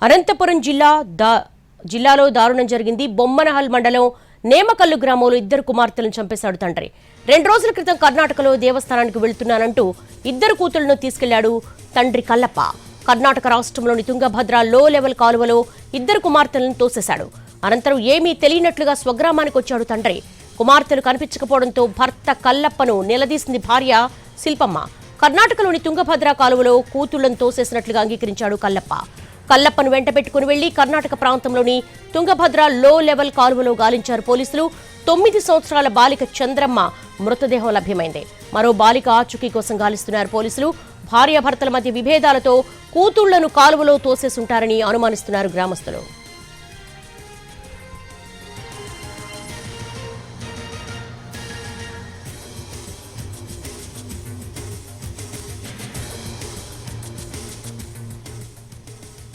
అనంతపురం జిల్లాలో దారుణం జరిగింది. బొమ్మనహల్ మండలం నేమకల్లు గ్రామంలో ఇద్దరు కుమార్తెలను చంపేశాడు తండ్రి. 2 రోజుల క్రితం కర్ణాటకలో దేవస్థానానికి వెళ్తున్నానంటూ ఇద్దరు కూతుళ్లను తీసుకెళ్లాడు తండ్రి కల్లప్ప. కర్ణాటక రాష్ట్రంలోని తుంగభద్ర లో లెవెల్ కాలువలో ఇద్దరు కుమార్తెలను తోసేశాడు. అనంతరం ఏమీ తెలియనట్లుగా స్వగ్రామానికి వచ్చాడు తండ్రి. కుమార్తెలు కనిపించకపోవడంతో భర్త కల్లప్పను నిలదీసింది భార్య శిల్పమ్మ. కర్ణాటకలోని తుంగభద్ర కాలువలో కూతుళ్లను తోసేసినట్లుగా అంగీకరించాడు కల్లప్ప. కల్లప్పను వెంట పెట్టుకుని వెళ్లి కర్ణాటక ప్రాంతంలోని తుంగభద్ర లో లెవెల్ కాలువలో గాలించారు పోలీసులు. 9 సంవత్సరాల బాలిక చంద్రమ్మ మృతదేహం లభ్యమైంది. మరో బాలిక ఆచూకీ కోసం గాలిస్తున్నారు పోలీసులు. భార్యాభర్తల మధ్య విభేదాలతో కూతుళ్లను కాలువలో తోసేసుంటారని అనుమానిస్తున్నారు గ్రామస్తులు.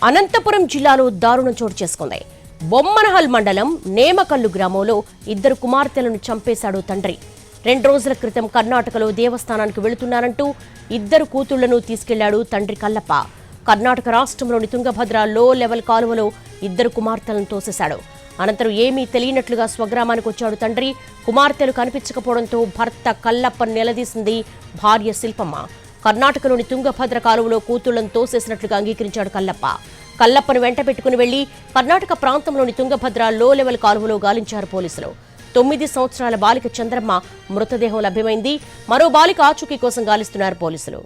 అనంతపురం జిల్లాలో దారుణం చోటు చేసుకుంది. బొమ్మనహల్ మండలం నేమకల్లు గ్రామంలో ఇద్దరు కుమార్తెలను చంపేశాడు తండ్రి. 2 రోజుల క్రితం కర్ణాటకలో దేవస్థానానికి వెళుతున్నానంటూ ఇద్దరు కూతుళ్లను తీసుకెళ్లాడు తండ్రి కల్లప్ప. కర్ణాటక రాష్ట్రంలోని తుంగభద్ర లో లెవెల్ కాలువలో ఇద్దరు కుమార్తెలను తోసేశాడు. అనంతరం ఏమీ తెలియనట్లుగా స్వగ్రామానికి వచ్చాడు తండ్రి. కుమార్తెలు కనిపించకపోవడంతో భర్త కల్లప్పను నిలదీసింది భార్య శిల్పమ్మ. కర్ణాటకలోని తుంగభద్ర కాలువలో కూతుళ్లను తోసేసినట్లుగా అంగీకరించాడు కల్లప్ప. కల్లప్పను వెంట పెట్టుకుని వెళ్లి కర్ణాటక ప్రాంతంలోని తుంగభద్ర లో లెవెల్ కాలువలో గాలించారు పోలీసులు. 9 సంవత్సరాల బాలిక చంద్రమ్మ మృతదేహం లభ్యమైంది. మరో బాలిక ఆచూకీ కోసం గాలిస్తున్నారు పోలీసులు.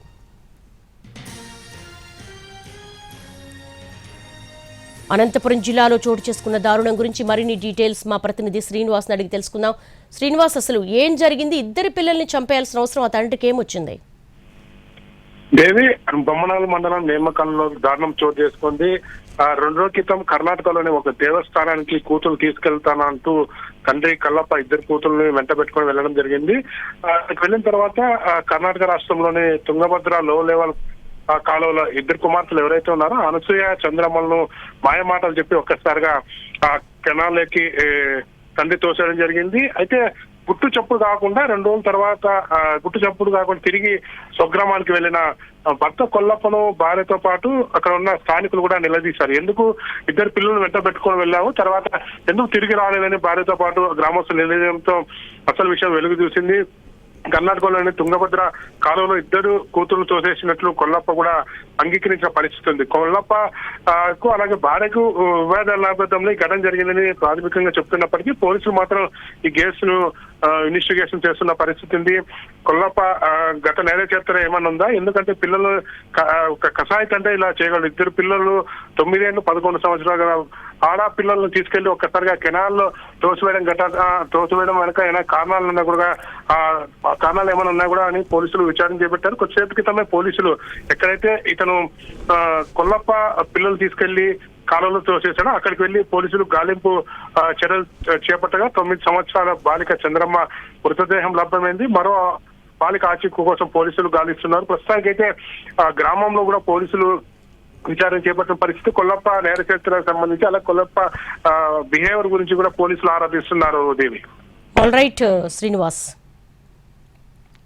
అనంతపురం జిల్లాలో చోటు చేసుకున్న దారుణం గురించి మరిన్ని డీటెయిల్స్ మా ప్రతినిధి శ్రీనివాస్ అడిగి తెలుసుకుందాం. శ్రీనివాస్, అసలు ఏం జరిగింది? ఇద్దరు పిల్లల్ని చంపేయాల్సిన అవసరం ఆ తండ్రికి ఏమొచ్చింది? దేవి, బొమ్మనాల మండలం నేమకల్లో దారుణం చోటు చేసుకుంది. 2 రోజుల క్రితం కర్ణాటకలోని ఒక దేవస్థానానికి కూతురు తీసుకెళ్తానంటూ తండ్రి కల్లప్ప ఇద్దరు కూతుర్ని వెంట పెట్టుకుని వెళ్ళడం జరిగింది. వెళ్ళిన తర్వాత కర్ణాటక రాష్ట్రంలోని తుంగభద్ర లో లెవెల్ కాలువలో ఇద్దరు కుమార్తెలు ఎవరైతే ఉన్నారో అనసూయ చంద్రమ్మలను మాయమాటలు చెప్పి ఒక్కసారిగా ఆ కెనాల్లోకి తండ్రి తోసేయడం జరిగింది. అయితే గుట్టు చప్పుడు కాకుండా 2 రోజుల తర్వాత గుట్టు చప్పుడు కాకుండా తిరిగి స్వగ్రామానికి వెళ్లిన భర్త కొల్లప్పను భార్యతో పాటు అక్కడ ఉన్న స్థానికులు కూడా నిలదీశారు. ఎందుకు ఇద్దరు పిల్లలు వెంట పెట్టుకొని వెళ్ళావు, తర్వాత ఎందుకు తిరిగి రాలేదని భార్యతో పాటు గ్రామస్తులు నిలదీయడంతో అసలు విషయం వెలుగు చూసింది. కర్ణాటకలోని తుంగభద్ర కాలువలో ఇద్దరు కూతురు తోసేసినట్లు కొల్లప్ప కూడా అంగీకరించిన పరిస్థితి ఉంది. కొల్లప్పకు అలాగే భార్యకు వివాదాల నేపథ్యంలో ఈ ఘటన జరిగిందని ప్రాథమికంగా చెప్తున్నప్పటికీ పోలీసులు మాత్రం ఈ కేసును ఇన్వెస్టిగేషన్ చేస్తున్న పరిస్థితి ఉంది. కొల్లప్ప గత నేర చరిత్ర ఏమన్నా ఉందా? ఎందుకంటే పిల్లలు కసాయి తండ్రి ఇలా చేయగలరు. ఇద్దరు పిల్లలు 9 ఏళ్ళు 11 సంవత్సరాలు ఆడపిల్లలను తీసుకెళ్లి ఒక్కసారిగా కెనాల్లో తోసివేయడం వెనక ఏమైనా కారణాలు ఉన్నా కూడా కారణాలు ఏమైనా ఉన్నా కూడా అని పోలీసులు విచారణ చేపట్టారు. కొద్దిసేపు క్రితమే పోలీసులు ఎక్కడైతే ఇతను కొల్లప్ప పిల్లలు తీసుకెళ్లి కాలంలో తోసేశాడో అక్కడికి వెళ్లి పోలీసులు గాలింపు చర్యలు చేపట్టగా 9 సంవత్సరాల బాలిక చంద్రమ్మ మృతదేహం లభ్యమైంది. మరో బాలిక ఆచూకీ కోసం పోలీసులు గాలిస్తున్నారు. ప్రస్తుతానికైతే గ్రామంలో కూడా పోలీసులు విచారణ చేపట్టిన పరిస్థితి. కొల్లప్ప నేర చరిత్రకు సంబంధించి అలా కొల్లప్ప బిహేవియర్ గురించి కూడా పోలీసులు ఆరాధిస్తున్నారు. దేవి, ఆల్ రైట్ శ్రీనివాస్.